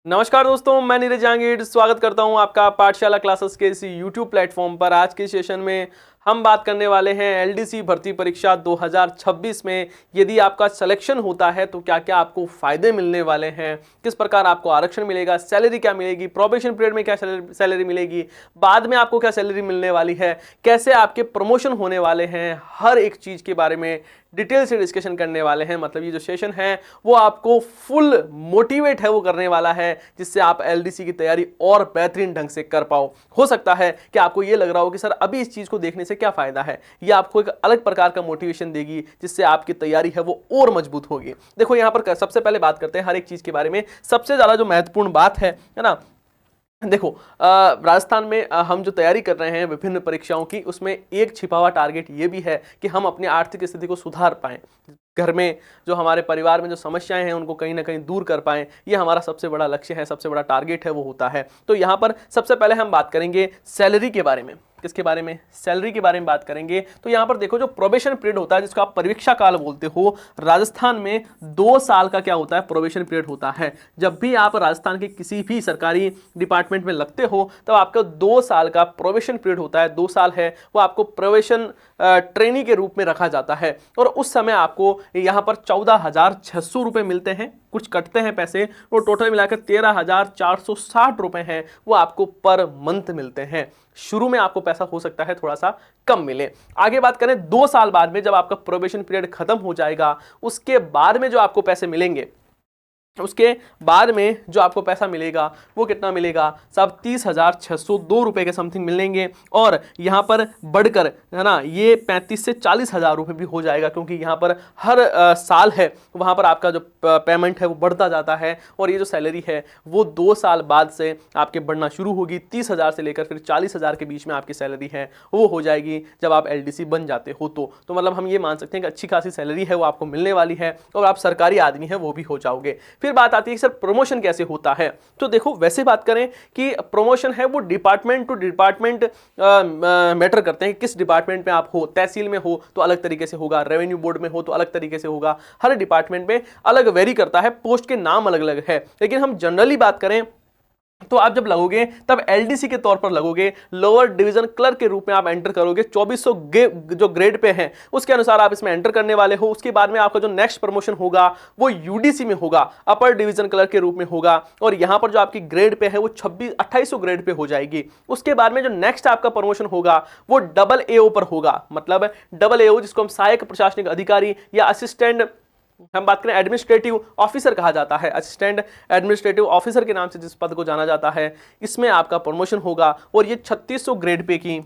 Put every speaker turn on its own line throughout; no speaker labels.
नमस्कार दोस्तों, मैं नीरज जहांगीर स्वागत करता हूं आपका पाठशाला क्लासेस के इस यूट्यूब प्लेटफॉर्म पर। आज के सेशन में हम बात करने वाले हैं एलडीसी भर्ती परीक्षा 2026 में यदि आपका सिलेक्शन होता है तो क्या क्या आपको फायदे मिलने वाले हैं, किस प्रकार आपको आरक्षण मिलेगा, सैलरी क्या मिलेगी, प्रोबेशन पीरियड में क्या सैलरी मिलेगी, बाद में आपको क्या सैलरी मिलने वाली है, कैसे आपके प्रमोशन होने वाले हैं, हर एक चीज़ के बारे में डिटेल से डिस्कशन करने वाले हैं। मतलब ये जो सेशन है वो आपको फुल मोटिवेट है वो करने वाला है, जिससे आप एलडीसी की तैयारी और बेहतरीन ढंग से कर पाओ। हो सकता है कि आपको ये लग रहा हो कि सर अभी इस चीज़ को देखने से क्या फ़ायदा है, ये आपको एक अलग प्रकार का मोटिवेशन देगी जिससे आपकी तैयारी है वो और मजबूत होगी। देखो यहाँ पर सबसे पहले बात करते हैं हर एक चीज़ के बारे में। सबसे ज़्यादा जो महत्वपूर्ण बात है ना, देखो राजस्थान में हम जो तैयारी कर रहे हैं विभिन्न परीक्षाओं की, उसमें एक छिपा हुआ टारगेट ये भी है कि हम अपनी आर्थिक स्थिति को सुधार पाएं, घर में जो हमारे परिवार में जो समस्याएं हैं उनको कहीं ना कहीं दूर कर पाएं। ये हमारा सबसे बड़ा लक्ष्य है, सबसे बड़ा टारगेट है वो होता है। तो यहाँ पर सबसे पहले हम बात करेंगे सैलरी के बारे में। किसके बारे में? सैलरी के बारे में बात करेंगे। तो यहाँ पर देखो, जो प्रोबेशन पीरियड होता है जिसको आप परीक्षा काल बोलते हो, राजस्थान में 2 साल का क्या होता है? प्रोबेशन पीरियड होता है। जब भी आप राजस्थान के किसी भी सरकारी डिपार्टमेंट में लगते हो तब आपका 2 साल का प्रोबेशन पीरियड होता है। 2 साल है वो आपको प्रोबेशन ट्रेनी के रूप में रखा जाता है और उस समय आपको यहाँ पर 14,600 रुपये मिलते हैं। कुछ कटते हैं पैसे, वो टोटल मिलाकर 13,460 रुपये हैं वो आपको पर मंथ मिलते हैं। शुरू में आपको पैसा हो सकता है थोड़ा सा कम मिले। आगे बात करें 2 साल बाद में, जब आपका प्रोबेशन पीरियड खत्म हो जाएगा, उसके बाद में जो आपको पैसे मिलेंगे, उसके बाद में जो आपको पैसा मिलेगा वो कितना मिलेगा? सब 30,602 रुपये के समथिंग मिलेंगे। और यहाँ पर बढ़कर है ना, ये 35 से 40,000 रुपये भी हो जाएगा, क्योंकि यहाँ पर हर साल है वहाँ पर आपका जो पेमेंट है वो बढ़ता जाता है। और ये जो सैलरी है वो 2 साल बाद से आपके बढ़ना शुरू होगी। 30,000 से लेकर फिर 40,000 के बीच में आपकी सैलरी है वो हो जाएगी जब आप एलडीसी बन जाते हो। तो मतलब हम ये मान सकते हैं कि अच्छी खासी सैलरी है वो आपको मिलने वाली है और आप सरकारी आदमी है वो भी हो जाओगे। फिर बात आती है कि सर प्रमोशन कैसे होता है। तो देखो, वैसे बात करें कि प्रमोशन है वो डिपार्टमेंट टू डिपार्टमेंट मैटर करते हैं। किस डिपार्टमेंट में आप हो, तहसील में हो तो अलग तरीके से होगा, रेवेन्यू बोर्ड में हो तो अलग तरीके से होगा। हर डिपार्टमेंट में अलग वेरी करता है, पोस्ट के नाम अलग अलग है। लेकिन हम जनरली बात करें तो आप जब लगोगे तब एलडीसी के तौर पर लगोगे, लोअर डिवीजन क्लर्क के रूप में आप एंटर करोगे। 2400 जो ग्रेड पे हैं उसके अनुसार आप इसमें एंटर करने वाले हो। उसके बाद में आपका जो नेक्स्ट प्रमोशन होगा वो यूडीसी में होगा, अपर डिवीजन क्लर्क के रूप में होगा। और यहां पर जो आपकी ग्रेड पे है वो 2800 ग्रेड पे हो जाएगी। उसके बाद में जो नेक्स्ट आपका प्रमोशन होगा वो डबल एओ पर होगा। मतलब डबल एओ, जिसको हम सहायक प्रशासनिक अधिकारी या असिस्टेंट, हम बात करें एडमिनिस्ट्रेटिव ऑफिसर कहा जाता है, असिस्टेंट एडमिनिस्ट्रेटिव ऑफिसर के नाम से जिस पद को जाना जाता है, इसमें आपका प्रमोशन होगा। और ये 3600 ग्रेड पे की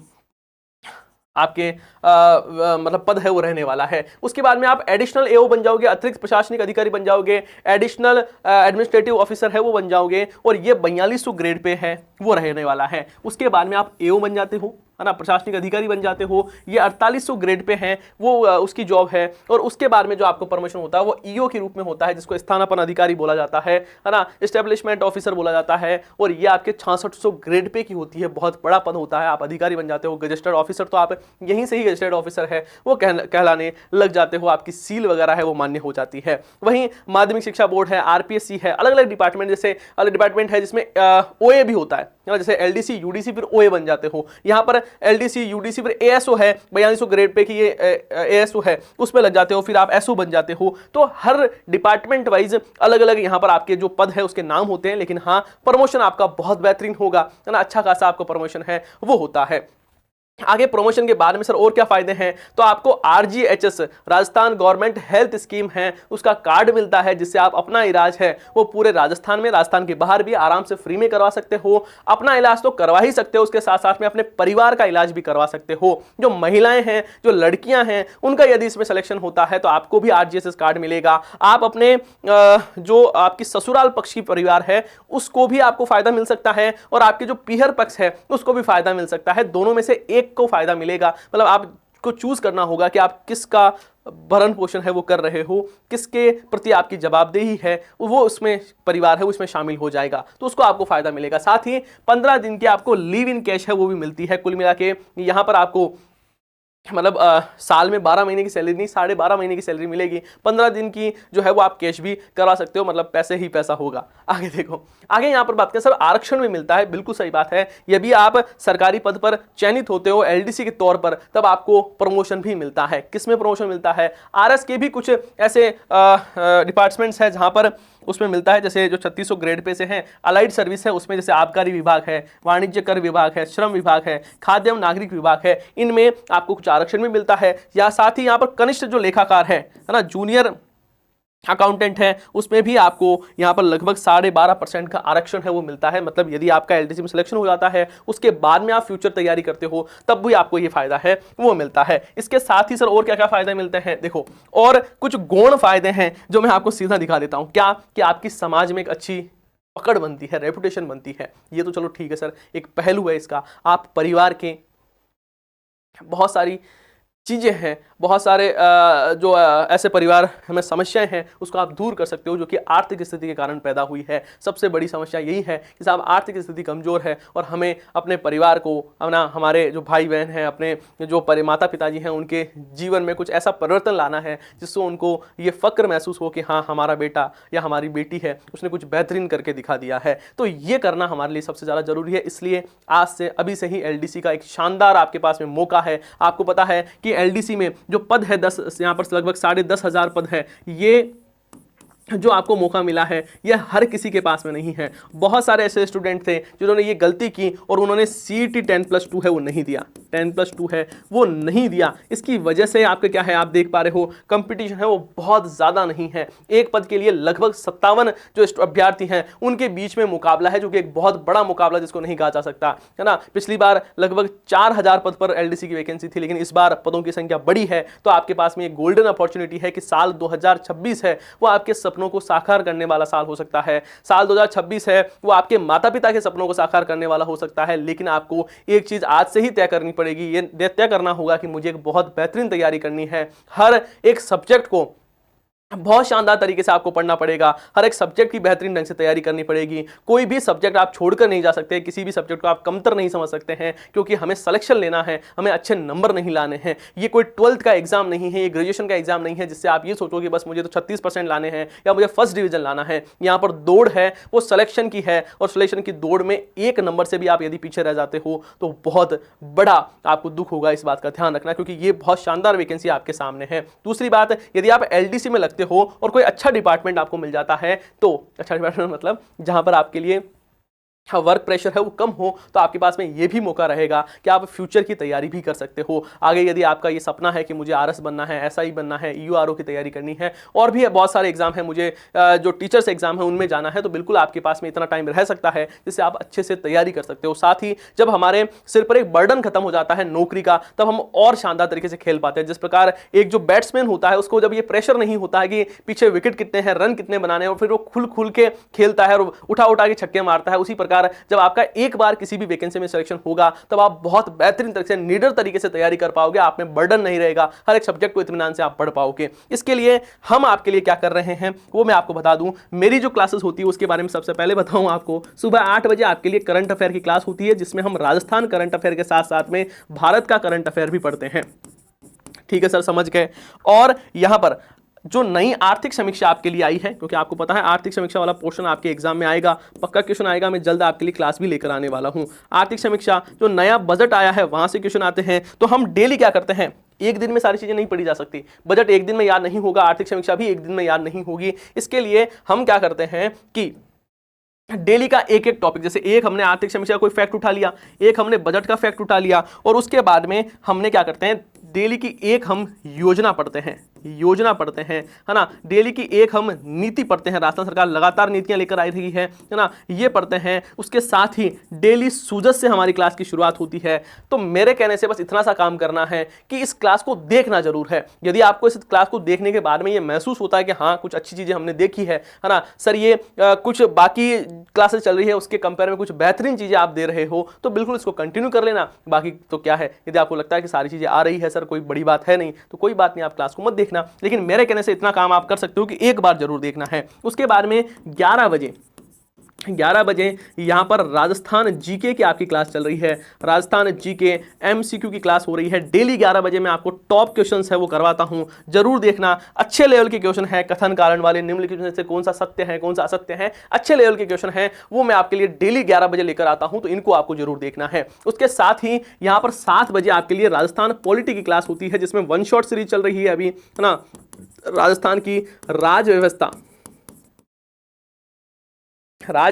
आपके मतलब पद है वो रहने वाला है। उसके बाद में आप एडिशनल एओ बन जाओगे, अतिरिक्त प्रशासनिक अधिकारी बन जाओगे, एडिशनल एडमिनिस्ट्रेटिव ऑफिसर है वो बन जाओगे। और ये 4200 ग्रेड पे है वो रहने वाला है। उसके बाद में आप एओ बन जाते हो, है ना, प्रशासनिक अधिकारी बन जाते हो। ये 4800 ग्रेड पे है वो उसकी जॉब है। और उसके बाद में जो आपको प्रमोशन होता है वो ईओ के रूप में होता है, जिसको स्थानापन्न अधिकारी बोला जाता है ना, एस्टेब्लिशमेंट ऑफिसर बोला जाता है। और ये आपके 6600 ग्रेड पे की होती है, बहुत बड़ा पद होता है। आप अधिकारी बन जाते हो। गजेस्टेड ऑफिसर तो आप यहीं से ही गजेस्टेड ऑफिसर है वो कहलाने लग जाते हो, आपकी सील वगैरह है वो मान्य हो जाती है। वहीं माध्यमिक शिक्षा बोर्ड है, आरपीएससी है, अलग अलग डिपार्टमेंट, जैसे अलग डिपार्टमेंट है जिसमें ओए भी होता है ना, जैसे एलडीसी यूडीसी फिर ओए बन जाते हो। यहाँ पर एलडीसी यूडीसी फिर एएसओ है, 4200 ग्रेड पे की ये एएसओ है, उसमें लग जाते हो, फिर आप एसओ बन जाते हो। तो हर डिपार्टमेंट वाइज अलग अलग यहाँ पर आपके जो पद है उसके नाम होते हैं। लेकिन हाँ, प्रमोशन आपका बहुत बेहतरीन होगा, है ना, अच्छा खासा आपका प्रमोशन है वो होता है। आगे प्रमोशन के बाद में सर और क्या फायदे हैं, तो आपको RGHS, Rajasthan government health scheme है, उसका कार्ड मिलता है, जिससे आप अपना इलाज है वो पूरे राजस्थान में, राजस्थान के बाहर भी आराम से फ्री में करवा सकते हो। अपना इलाज तो करवा ही सकते हो, उसके साथ साथ में अपने परिवार का इलाज भी करवा सकते हो। जो महिलाएं हैं, जो लड़कियां हैं, उनका यदि इसमें सिलेक्शन होता है तो आपको भी आरजीएचएस कार्ड मिलेगा। आप अपने जो आपकी ससुराल पक्ष की परिवार है उसको भी आपको फायदा मिल सकता है, और आपके जो पीहर पक्ष है उसको भी फायदा मिल सकता है। दोनों में से एक को फायदा मिलेगा। मतलब आपको चूज करना होगा कि आप किसका भरण पोषण है वो कर रहे हो, किसके प्रति आपकी जवाबदेही है वो उसमें परिवार है वो इसमें शामिल हो जाएगा, तो उसको आपको फायदा मिलेगा। साथ ही 15 दिन की आपको लीव इन कैश है वो भी मिलती है। कुल मिला के यहाँ पर आपको मतलब साल में 12 महीने की सैलरी नहीं, 12.5 महीने की सैलरी मिलेगी। 15 दिन की जो है वो आप कैश भी करवा सकते हो, मतलब पैसे ही पैसा होगा। आगे देखो, आगे यहाँ पर बात करें सर, आरक्षण भी मिलता है, बिल्कुल सही बात है। यदि आप सरकारी पद पर चयनित होते हो एलडीसी के तौर पर, तब आपको प्रमोशन भी मिलता है। किसमें प्रमोशन मिलता है? आरएस के भी कुछ ऐसे डिपार्टमेंट्स हैं जहां पर उसमें मिलता है, जैसे जो 3600 ग्रेड पे से हैं। अलाइड सर्विस है, उसमें जैसे आबकारी विभाग है, वाणिज्य कर विभाग है, श्रम विभाग है, खाद्य एवं नागरिक विभाग है, इनमें आपको कुछ आरक्षण भी मिलता है। या साथ ही यहाँ पर कनिष्ठ जो लेखाकार है ना, जूनियर अकाउंटेंट है, उसमें भी आपको यहाँ पर लगभग 12.5% का आरक्षण है वो मिलता है। मतलब यदि आपका एलडीसी में सिलेक्शन हो जाता है, उसके बाद में आप फ्यूचर तैयारी करते हो, तब भी आपको ये फायदा है वो मिलता है। इसके साथ ही सर और क्या क्या फायदे मिलते हैं, देखो और कुछ गौण फायदे हैं जो मैं आपको सीधा दिखा देता हूं। क्या कि आपकी समाज में एक अच्छी पकड़ बनती है, रेपुटेशन बनती है। ये तो चलो ठीक है सर, एक पहलू है इसका। आप परिवार के बहुत सारी चीज़ें हैं, बहुत सारे जो ऐसे परिवार में समस्याएं हैं, उसको आप दूर कर सकते हो, जो कि आर्थिक स्थिति के कारण पैदा हुई है। सबसे बड़ी समस्या यही है कि साहब आर्थिक स्थिति कमज़ोर है और हमें अपने परिवार को, अपना हमारे जो भाई बहन हैं, अपने जो माता पिताजी हैं, उनके जीवन में कुछ ऐसा परिवर्तन लाना है जिससे उनको ये फ़क्र महसूस हो कि हाँ, हमारा बेटा या हमारी बेटी है, उसने कुछ बेहतरीन करके दिखा दिया है। तो ये करना हमारे लिए सबसे ज़्यादा ज़रूरी है। इसलिए आज से अभी से ही एलडीसी का एक शानदार आपके पास में मौका है। आपको पता है कि एलडीसी में जो पद है 10, यहाँ पर लगभग 10,500 पद है, ये जो आपको मौका मिला है यह हर किसी के पास में नहीं है। बहुत सारे ऐसे स्टूडेंट थे जिन्होंने ये गलती की और उन्होंने सीईटी 10+2 है वो नहीं दिया, 10+2 है वो नहीं दिया। इसकी वजह से आपके क्या है, आप देख पा रहे हो कंपटीशन है वो बहुत ज़्यादा नहीं है। एक पद के लिए लगभग 57 जो अभ्यर्थी हैं उनके बीच में मुकाबला है, जो कि एक बहुत बड़ा मुकाबला जिसको नहीं कहा जा सकता है ना। पिछली बार लगभग 4000 पद पर एलडीसी की वैकेंसी थी, लेकिन इस बार पदों की संख्या बड़ी है। तो आपके पास में एक गोल्डन अपॉर्चुनिटी है कि साल 2026 है वो आपके सपनों को साकार करने वाला साल हो सकता है। साल 2026 है वो आपके माता पिता के सपनों को साकार करने वाला हो सकता है। लेकिन आपको एक चीज आज से ही तय करनी पड़ेगी, ये तय करना होगा कि मुझे एक बहुत बेहतरीन तैयारी करनी है। हर एक सब्जेक्ट को बहुत शानदार तरीके से आपको पढ़ना पड़ेगा, हर एक सब्जेक्ट की बेहतरीन ढंग से तैयारी करनी पड़ेगी। कोई भी सब्जेक्ट आप छोड़कर नहीं जा सकते, किसी भी सब्जेक्ट को आप कमतर नहीं समझ सकते हैं, क्योंकि हमें सिलेक्शन लेना है, हमें अच्छे नंबर नहीं लाने हैं। ये कोई 12th का एग्जाम नहीं है, ये ग्रेजुएशन का एग्जाम नहीं है जिससे आप ये सोचो कि बस मुझे तो 36% लाने हैं या मुझे फर्स्ट डिवीजन लाना है। यहाँ पर दौड़ है वो सिलेक्शन की है, और सिलेक्शन की दौड़ में एक नंबर से भी आप यदि पीछे रह जाते हो तो बहुत बड़ा आपको दुख होगा। इस बात का ध्यान रखना, क्योंकि ये बहुत शानदार वैकेंसी आपके सामने है। दूसरी बात, यदि आप एलडीसी में लगते हो और कोई अच्छा डिपार्टमेंट आपको मिल जाता है, तो अच्छा डिपार्टमेंट मतलब जहां पर आपके लिए वर्क प्रेशर है वो कम हो, तो आपके पास में ये भी मौका रहेगा कि आप फ्यूचर की तैयारी भी कर सकते हो। आगे यदि आपका ये सपना है कि मुझे आरएस बनना है, एसआई बनना है, ईयूआरओ की तैयारी करनी है, और भी बहुत सारे एग्जाम है, मुझे जो टीचर्स एग्जाम है उनमें जाना है, तो बिल्कुल आपके पास में इतना टाइम रह सकता है जिससे आप अच्छे से तैयारी कर सकते हो। साथ ही जब हमारे सिर पर एक बर्डन खत्म हो जाता है नौकरी का, तब हम और शानदार तरीके से खेल पाते हैं। जिस प्रकार एक जो बैट्समैन होता है उसको जब ये प्रेशर नहीं होता है कि पीछे विकेट कितने हैं, रन कितने बनाने हैं, और फिर वो खुल खुल के खेलता है और उठा उठा के छक्के मारता है, उसी प्रकार जब आपका एक बार किसी भी वैकेंसी में सिलेक्शन होगा तब आप बहुत बेहतरीन तरीके से, निडर तरीके से तैयारी कर पाओगे। आप में बर्डन नहीं रहेगा, हर एक सब्जेक्ट को इत्मीनान से आप पढ़ पाओगे। इसके लिए हम आपके लिए क्या कर रहे हैं वो मैं आपको बता दूं। मेरी जो क्लासेस होती है उसके बारे में सबसे पहले बताऊं आपको। सुबह 8 बजे आपके लिए करंट अफेयर की क्लास होती है, जिसमें हम राजस्थान करंट अफेयर के साथ साथ में भारत का करंट अफेयर भी पढ़ते हैं। ठीक है सर, समझ गए। और यहां पर जो नई आर्थिक समीक्षा आपके लिए आई है, क्योंकि आपको पता है आर्थिक समीक्षा वाला पोर्शन आपके एग्जाम में आएगा, पक्का क्वेश्चन आएगा। मैं जल्द आपके लिए क्लास भी लेकर आने वाला हूं। आर्थिक समीक्षा जो नया बजट आया है वहां से क्वेश्चन आते हैं। तो हम डेली क्या करते हैं, एक दिन में सारी चीजें नहीं पढ़ी जा सकती। बजट एक दिन में याद नहीं होगा, आर्थिक समीक्षा भी एक दिन में याद नहीं होगी। इसके लिए हम क्या करते हैं कि डेली का एक एक टॉपिक, जैसे एक हमने आर्थिक समीक्षा कोई फैक्ट उठा लिया, एक हमने बजट का फैक्ट उठा लिया, और उसके बाद में हमने क्या करते हैं, डेली की एक हम योजना पढ़ते हैं, योजना पढ़ते हैं, है ना। डेली की एक हम नीति पढ़ते हैं, राजस्थान सरकार लगातार नीतियां लेकर आई रही है ना, ये पढ़ते हैं। उसके साथ ही डेली सूजत से हमारी क्लास की शुरुआत होती है। तो मेरे कहने से बस इतना सा काम करना है कि इस क्लास को देखना जरूर है। यदि आपको इस क्लास को देखने के बाद में ये महसूस होता है कि हाँ कुछ अच्छी चीजें हमने देखी है ना सर, ये कुछ बाकी क्लासेस चल रही है उसके कंपेयर में कुछ बेहतरीन चीजें आप दे रहे हो, तो बिल्कुल इसको कंटिन्यू कर लेना। बाकी तो क्या है, यदि आपको लगता है कि सारी चीजें आ रही है सर, कोई बड़ी बात है नहीं, तो कोई बात नहीं, आप क्लास को मत देखना। लेकिन मेरे कहने से इतना काम आप कर सकते हो कि एक बार जरूर देखना है। उसके बाद में 11 बजे 11 बजे यहाँ पर राजस्थान जीके की आपकी क्लास चल रही है। राजस्थान जीके एमसीक्यू की क्लास हो रही है। डेली 11 बजे मैं आपको टॉप क्वेश्चंस है वो करवाता हूँ, जरूर देखना। अच्छे लेवल के क्वेश्चन है, कथन कारण वाले, निम्नलिखित में से कौन सा सत्य है कौन सा असत्य है, अच्छे लेवल के क्वेश्चन है वो मैं आपके लिए डेली 11 बजे लेकर आता हूँ, तो इनको आपको जरूर देखना है। उसके साथ ही यहाँ पर 7 बजे आपके लिए राजस्थान पॉलिटी की क्लास होती है, जिसमें वन शॉट सीरीज चल रही है अभी, है ना। राजस्थान की राज्य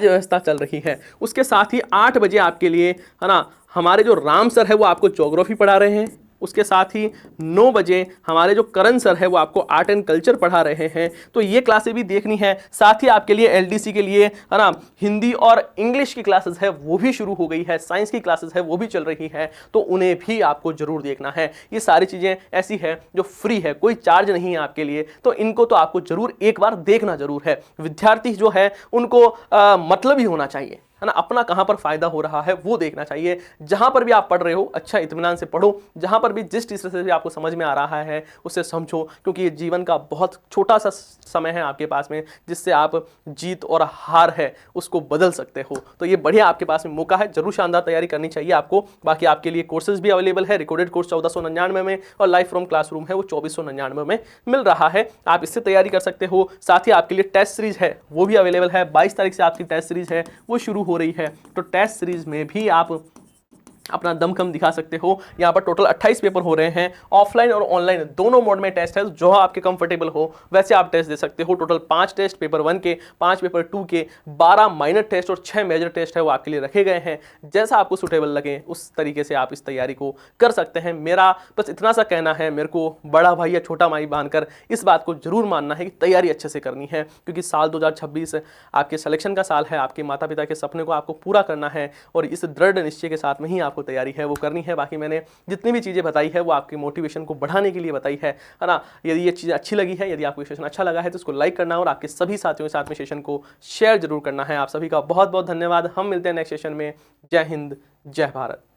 व्यवस्था चल रही है। उसके साथ ही 8 बजे आपके लिए, है ना, हमारे जो राम सर है वो आपको ज्योग्राफी पढ़ा रहे हैं। उसके साथ ही 9 बजे हमारे जो करण सर है वो आपको आर्ट एंड कल्चर पढ़ा रहे हैं, तो ये क्लासें भी देखनी है। साथ ही आपके लिए एलडीसी के लिए, है ना, हिंदी और इंग्लिश की क्लासेस है वो भी शुरू हो गई है, साइंस की क्लासेस है वो भी चल रही है, तो उन्हें भी आपको जरूर देखना है। ये सारी चीजें ऐसी है जो फ्री है, कोई चार्ज नहीं है आपके लिए, तो इनको तो आपको जरूर एक बार देखना जरूर है। विद्यार्थी जो है उनको मतलब ही होना चाहिए, है ना, अपना कहां पर फायदा हो रहा है वो देखना चाहिए। जहां पर भी आप पढ़ रहे हो अच्छा इत्मीनान से पढ़ो, जहां पर भी जिस टीचर से भी आपको समझ में आ रहा है उसे समझो, क्योंकि ये जीवन का बहुत छोटा सा समय है आपके पास में, जिससे आप जीत और हार है उसको बदल सकते हो। तो ये बढ़िया आपके पास में मौका है, जरूर शानदार तैयारी करनी चाहिए आपको। बाकी आपके लिए कोर्सेज भी अवेलेबल है। रिकॉर्डेड कोर्स 1499 में और लाइव फ्रॉम क्लासरूम है वो 2499 में मिल रहा है, आप इससे तैयारी कर सकते हो। साथ ही आपके लिए टेस्ट सीरीज है वो भी अवेलेबल है। 22 तारीख से आपकी टेस्ट सीरीज है वो शुरू हो रही है, तो टेस्ट सीरीज में भी आप अपना दमखम दिखा सकते हो। यहाँ पर टोटल 28 पेपर हो रहे हैं, ऑफलाइन और ऑनलाइन दोनों मोड में टेस्ट है, जो आपके कंफर्टेबल हो वैसे आप टेस्ट दे सकते हो। टोटल 5 टेस्ट, पेपर 1 के 5, पेपर 2 के 12 माइनर टेस्ट और 6 मेजर टेस्ट है वो आपके लिए रखे गए हैं। जैसा आपको सुटेबल लगे उस तरीके से आप इस तैयारी को कर सकते हैं। मेरा बस इतना सा कहना है, मेरे को बड़ा भाई या छोटा भाई मानकर इस बात को जरूर मानना है कि तैयारी अच्छे से करनी है, क्योंकि साल 2026 आपके सिलेक्शन का साल है, आपके माता पिता के सपने को आपको पूरा करना है, और इस दृढ़ निश्चय के साथ में ही आपको तैयारी है वो करनी है। बाकी मैंने जितनी भी चीज़ें बताई है वो आपके मोटिवेशन को बढ़ाने के लिए बताई है ना। यदि ये चीज़ अच्छी लगी है, यदि आपको सेशन अच्छा लगा है तो उसको लाइक करना और आपके सभी साथियों के साथ में सेशन को शेयर जरूर करना है। आप सभी का बहुत बहुत धन्यवाद। हम मिलते हैं नेक्स्ट सेशन में। जय हिंद, जय भारत।